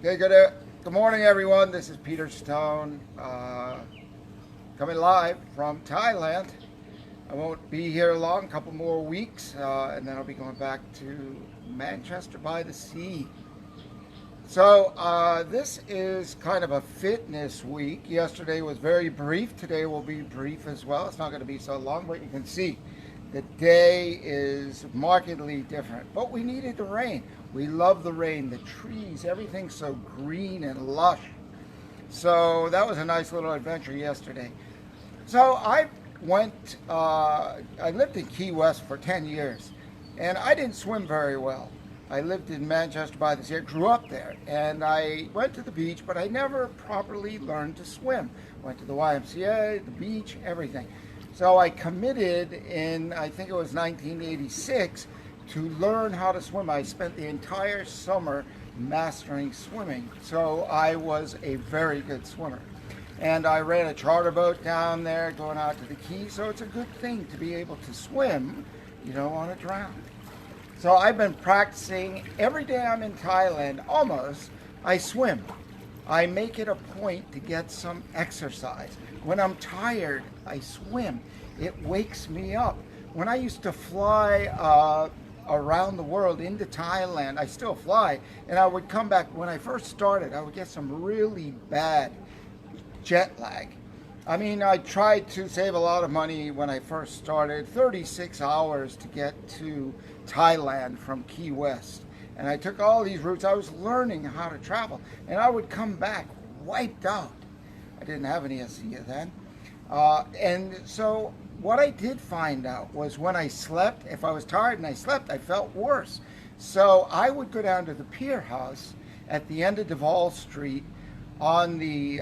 Okay, good morning, everyone. This is Peter Stone, coming live from Thailand. I won't be here long, a couple more weeks, and then I'll be going back to Manchester by the Sea. So this is kind of a fitness week. Yesterday was very brief. Today will be brief as well. It's not going to be so long, but you can see the day is markedly different. But we needed the rain. We love the rain, the trees, everything's so green and lush. So that was a nice little adventure yesterday. So I lived in Key West for 10 years, and I didn't swim very well. I lived in Manchester by the Sea, grew up there, and I went to the beach, but I never properly learned to swim. Went to the YMCA, the beach, everything. So I committed in, I think it was 1986, to learn how to swim. I spent the entire summer mastering swimming, so I was a very good swimmer. And I ran a charter boat down there going out to the Keys, so it's a good thing to be able to swim. You don't want to drown. So I've been practicing every day I'm in Thailand, almost, I swim. I make it a point to get some exercise. When I'm tired, I swim. It wakes me up. When I used to fly around the world into Thailand, I still fly, and I would come back. When I first started, I would get some really bad jet lag. I mean, I tried to save a lot of money when I first started, 36 hours to get to Thailand from Key West. And I took all these routes. I was learning how to travel, and I would come back wiped out. I didn't have any SEA then. And so what I did find out was when I slept, if I was tired and I slept, I felt worse. So I would go down to the pier house at the end of Duval Street on the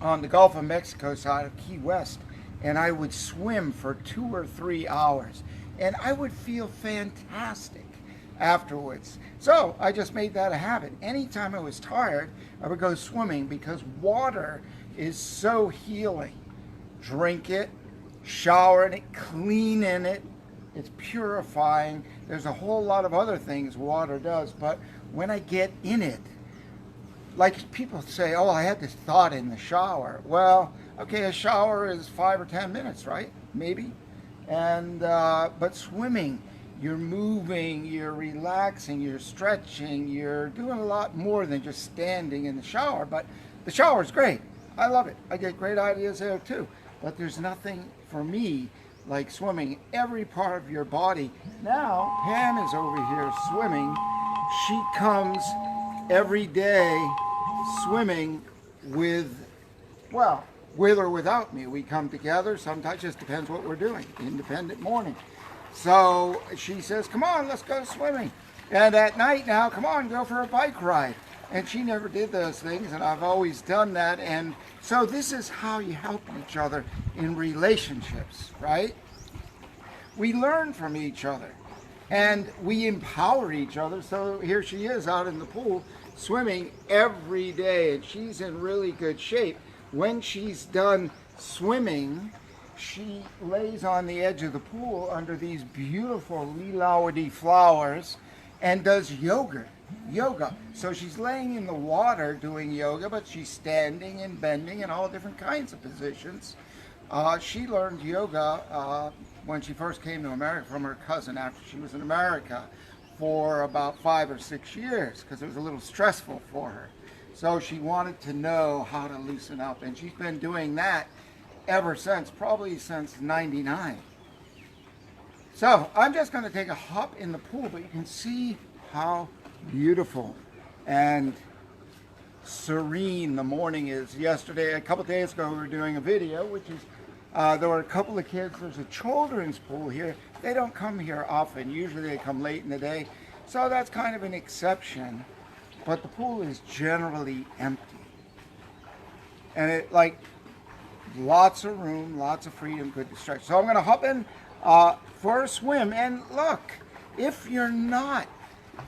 Gulf of Mexico side of Key West, and I would swim for 2 or 3 hours, and I would feel fantastic afterwards. So I just made that a habit. Anytime I was tired, I would go swimming because water is so healing. Drink it, shower in it, clean in it. It's purifying. There's a whole lot of other things water does, but when I get in it, like people say, oh, I had this thought in the shower. Well, okay, a shower is 5 or 10 minutes, right? Maybe. And but swimming, you're moving, you're relaxing, you're stretching, you're doing a lot more than just standing in the shower. But the shower is great. I love it. I get great ideas there too. But there's nothing for me like swimming. Every part of your body. Now, Pam is over here swimming. She comes every day swimming with or without me. We come together. Sometimes it just depends what we're doing. Independent morning. So she says, come on, let's go swimming. And at night now, come on, go for a bike ride. And she never did those things, and I've always done that. And so this is how you help each other in relationships, right? We learn from each other, and we empower each other. So here she is out in the pool swimming every day, and she's in really good shape. When she's done swimming, she lays on the edge of the pool under these beautiful lilawadi flowers and does yoga. So she's laying in the water doing yoga, but she's standing and bending in all different kinds of positions. She learned yoga when she first came to America from her cousin after she was in America for about 5 or 6 years because it was a little stressful for her. So she wanted to know how to loosen up, and she's been doing that ever since, probably since '99. So I'm just going to take a hop in the pool, but you can see how beautiful and serene the morning is. Yesterday, a couple days ago, we were doing a video, which is there were a couple of kids. There's a children's pool here. They don't come here often. Usually they come late in the day. So that's kind of an exception. But the pool is generally empty. And it, like, lots of room, lots of freedom, good to stretch. So I'm going to hop in for a swim. And look, if you're not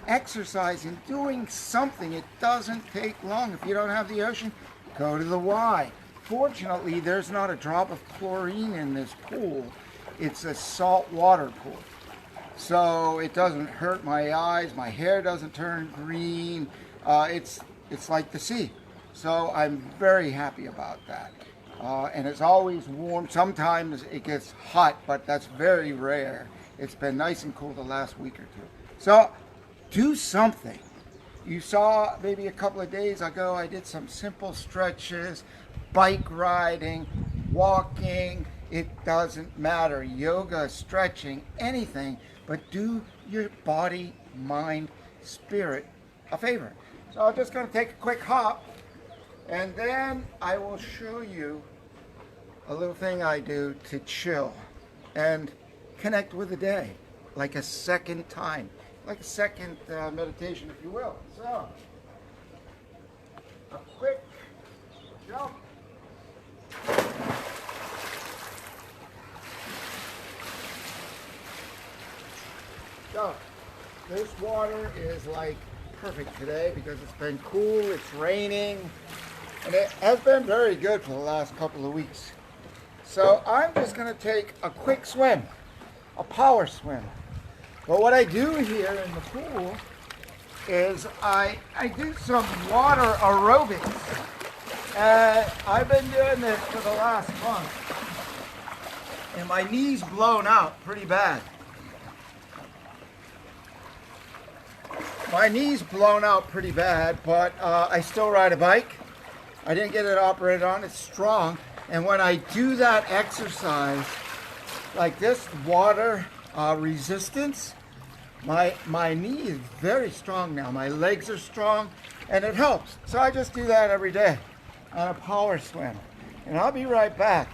exercising, doing something, it doesn't take long. If you don't have the ocean, go to the Y. Fortunately, there's not a drop of chlorine in this pool. It's a salt water pool. So it doesn't hurt my eyes, my hair doesn't turn green, It's like the sea. So I'm very happy about that. And it's always warm. Sometimes it gets hot, but that's very rare. It's been nice and cool the last week or two. So do something. You saw maybe a couple of days ago I did some simple stretches, bike riding, walking. It doesn't matter. Yoga, stretching, anything, but do your body, mind, spirit a favor. So I'm just going to take a quick hop, and then I will show you a little thing I do to chill and connect with the day, like a second time, like a second meditation, if you will. So, a quick jump. So, this water is like perfect today because it's been cool, it's raining, and it has been very good for the last couple of weeks. So I'm just going to take a quick swim, a power swim. But what I do here in the pool is I do some water aerobics. I've been doing this for the last month. And my knee's blown out pretty bad. My knee's blown out pretty bad, but I still ride a bike. I didn't get it operated on, it's strong. And when I do that exercise, like this water resistance, my knee is very strong now. My legs are strong, and it helps. So I just do that every day on a power swim. And I'll be right back.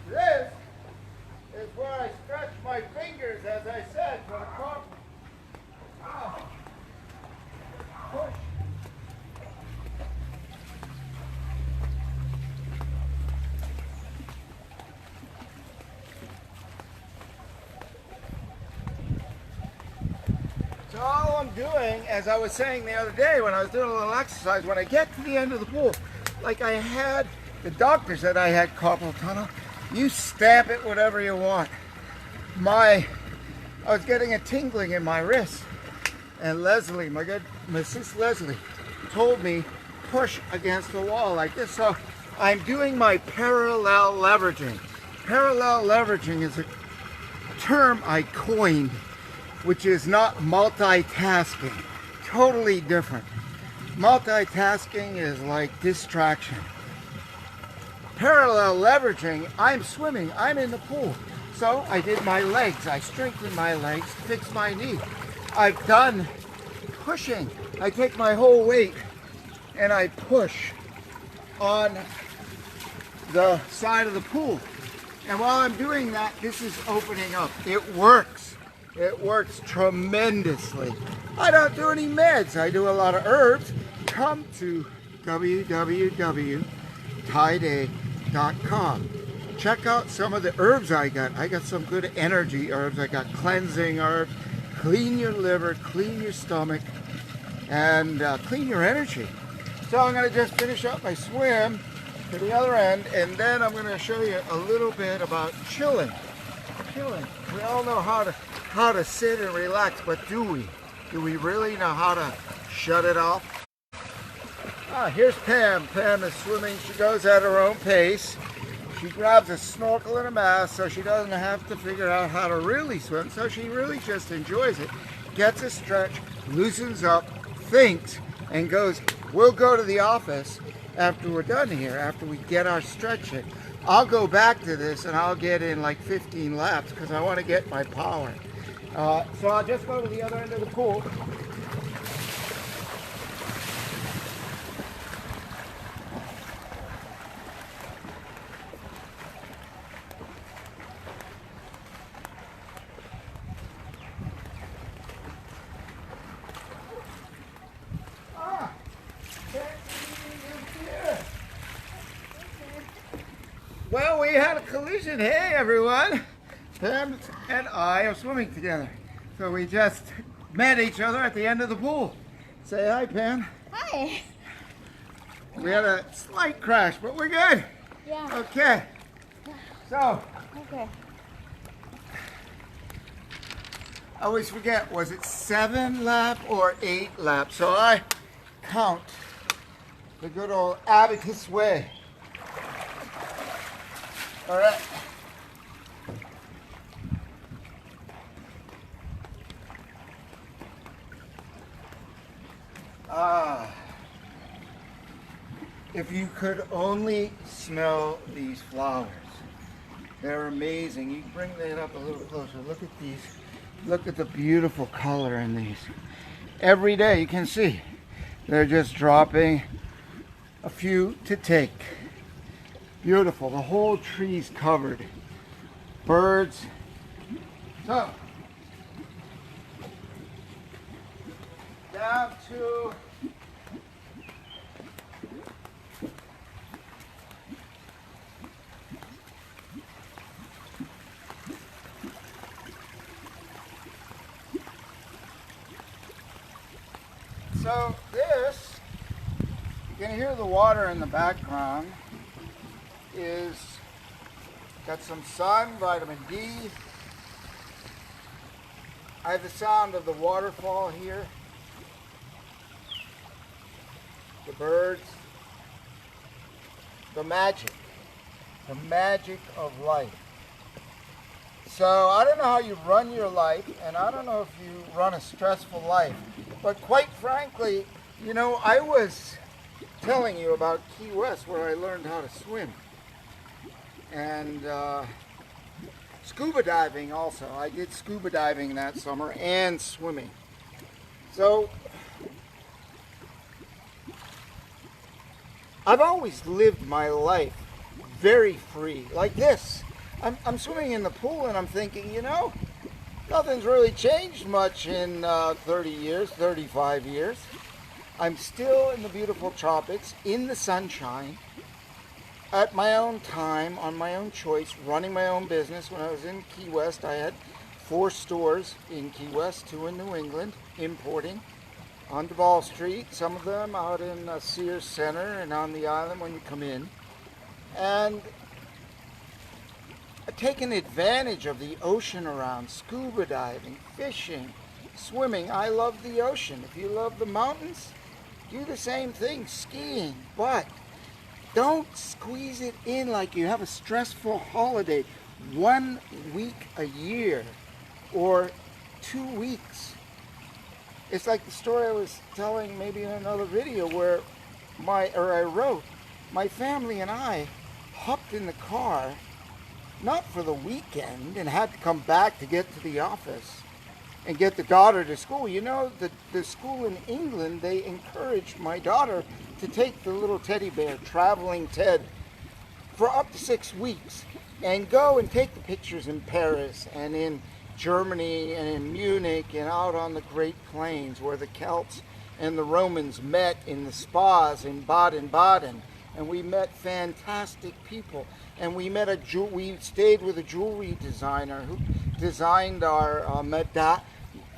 This is where I stretch my fingers, as I said, for the crop. Push. So all I'm doing, as I was saying the other day when I was doing a little exercise, when I get to the end of the pool, like I had, the doctor said I had carpal tunnel. You stamp it whatever you want. I was getting a tingling in my wrist, and Leslie, my sis Leslie, told me push against the wall like this. So I'm doing my parallel leveraging. Parallel leveraging is a term I coined, which is not multitasking. Totally different. Multitasking is like distraction. Parallel leveraging, I'm swimming, I'm in the pool. So I did my legs, I strengthened my legs, fixed my knee. I've done pushing. I take my whole weight and I push on the side of the pool. And while I'm doing that, this is opening up. It works. It works tremendously. I don't do any meds. I do a lot of herbs. Come to www.tide.com. Check out some of the herbs I got. I got some good energy herbs. I got cleansing herbs. Clean your liver, clean your stomach, and clean your energy. So I'm going to just finish up my swim to the other end, and then I'm going to show you a little bit about chilling. Chilling. We all know how to sit and relax, but do we? Do we really know how to shut it off? Here's Pam. Pam is swimming. She goes at her own pace. She grabs a snorkel and a mask so she doesn't have to figure out how to really swim. So she really just enjoys it, gets a stretch, loosens up, thinks, and goes, we'll go to the office after we're done here, after we get our stretch in. I'll go back to this and I'll get in like 15 laps because I want to get my power. So I'll just go to the other end of the pool. Well, we had a collision. Hey, everyone. Pam and I are swimming together. So we just met each other at the end of the pool. Say hi, Pam. Hi. We had a slight crash, but we're good. Yeah. Okay. So, Okay. I always forget, was it 7 lap or 8 laps? So I count the good old abacus way. All right. If you could only smell these flowers. They're amazing. You can bring that up a little closer. Look at these. Look at the beautiful color in these. Every day you can see they're just dropping a few to take. Beautiful. The whole tree's covered. Birds. So, down to so this, you can hear the water in the background, is got some sun, vitamin D. I have the sound of the waterfall here, the birds, the magic of life. So I don't know how you run your life, and I don't know if you run a stressful life, but quite frankly, you know, I was telling you about Key West where I learned how to swim. And scuba diving also. I did scuba diving that summer and swimming. So I've always lived my life very free, like this. I'm swimming in the pool and I'm thinking, you know, nothing's really changed much in 30 years, 35 years. I'm still in the beautiful tropics, in the sunshine, at my own time, on my own choice, running my own business. When I was in Key West, I had 4 stores in Key West, 2 in New England, importing, on Duval Street, some of them out in Sears Center and on the island when you come in. And I've taken advantage of the ocean around, scuba diving, fishing, swimming. I love the ocean. If you love the mountains, do the same thing, skiing, but don't squeeze it in like you have a stressful holiday. 1 week a year or 2 weeks. It's like the story I was telling maybe in another video where I wrote, my family and I hopped in the car, not for the weekend, and had to come back to get to the office and get the daughter to school. You know, the school in England, they encouraged my daughter to take the little teddy bear, Traveling Ted, for up to 6 weeks and go and take the pictures in Paris and in Germany and in Munich and out on the Great Plains where the Celts and the Romans met in the spas in Baden-Baden. And we met fantastic people. And we stayed with a jewelry designer who designed our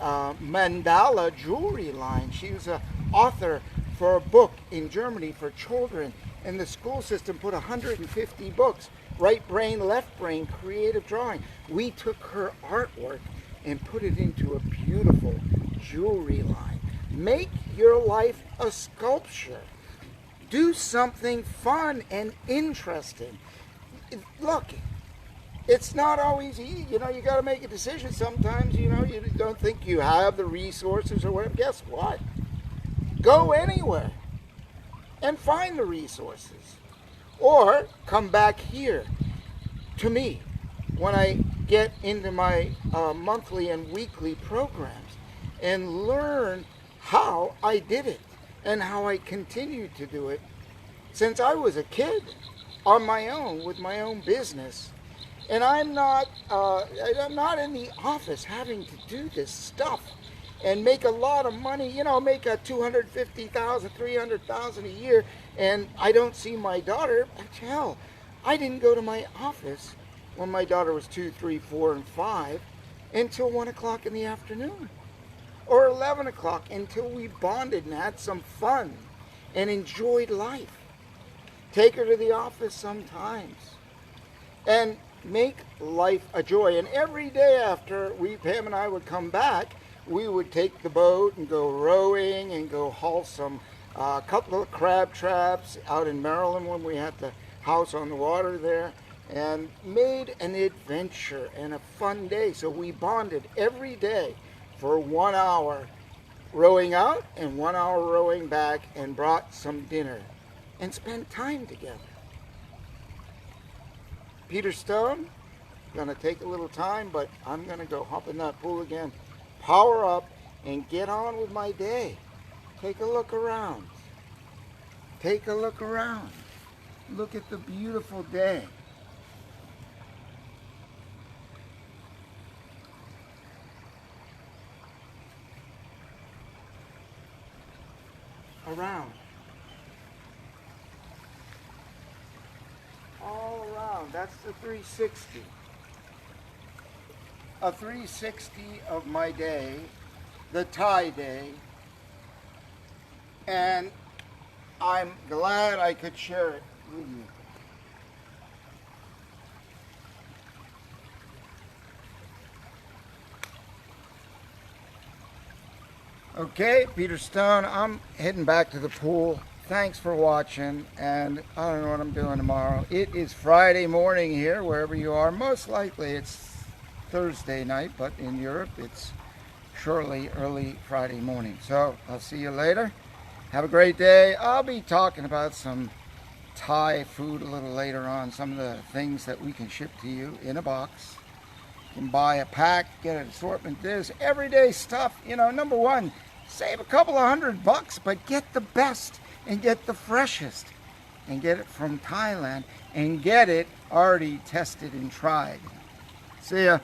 mandala jewelry line. She was an author for a book in Germany for children, and the school system put 150 books, right brain, left brain, creative drawing. We took her artwork and put it into a beautiful jewelry line. Make your life a sculpture. Do something fun and interesting. Look, it's not always easy. You know, you got to make a decision sometimes. You know, you don't think you have the resources or whatever. Guess what? Go anywhere and find the resources. Or come back here to me when I get into my monthly and weekly programs and learn how I did it and how I continued to do it since I was a kid on my own with my own business. And I'm not in the office having to do this stuff and make a lot of money, you know, make a $250,000, $300,000 a year, and I don't see my daughter. Hell, I didn't go to my office when my daughter was 2, 3, 4, and 5 until 1 o'clock in the afternoon, or 11 o'clock, until we bonded and had some fun and enjoyed life. Take her to the office sometimes and make life a joy. And every day after Pam and I would come back, we would take the boat and go rowing and go haul some couple of crab traps out in Maryland when we had the house on the water there, and made an adventure and a fun day. So we bonded every day for 1 hour rowing out and 1 hour rowing back, and brought some dinner and spent time together. Peter Stone, gonna take a little time, but I'm gonna go hop in that pool again, power up, and get on with my day. Take a look around. Take a look around. Look at the beautiful day. Around. All around. That's the 360. A 360 of my day, the Thai day, and I'm glad I could share it with you. Okay, Peter Stone, I'm heading back to the pool. Thanks for watching, and I don't know what I'm doing tomorrow. It is Friday morning here, wherever you are. Most likely it's Thursday night, but in Europe it's surely early Friday morning. So I'll see you later. Have a great day. I'll be talking about some Thai food a little later on, some of the things that we can ship to you in a box. You can buy a pack, get an assortment. There's everyday stuff. You know, number one, save a couple of $100, but get the best and get the freshest, and get it from Thailand, and get it already tested and tried. See ya.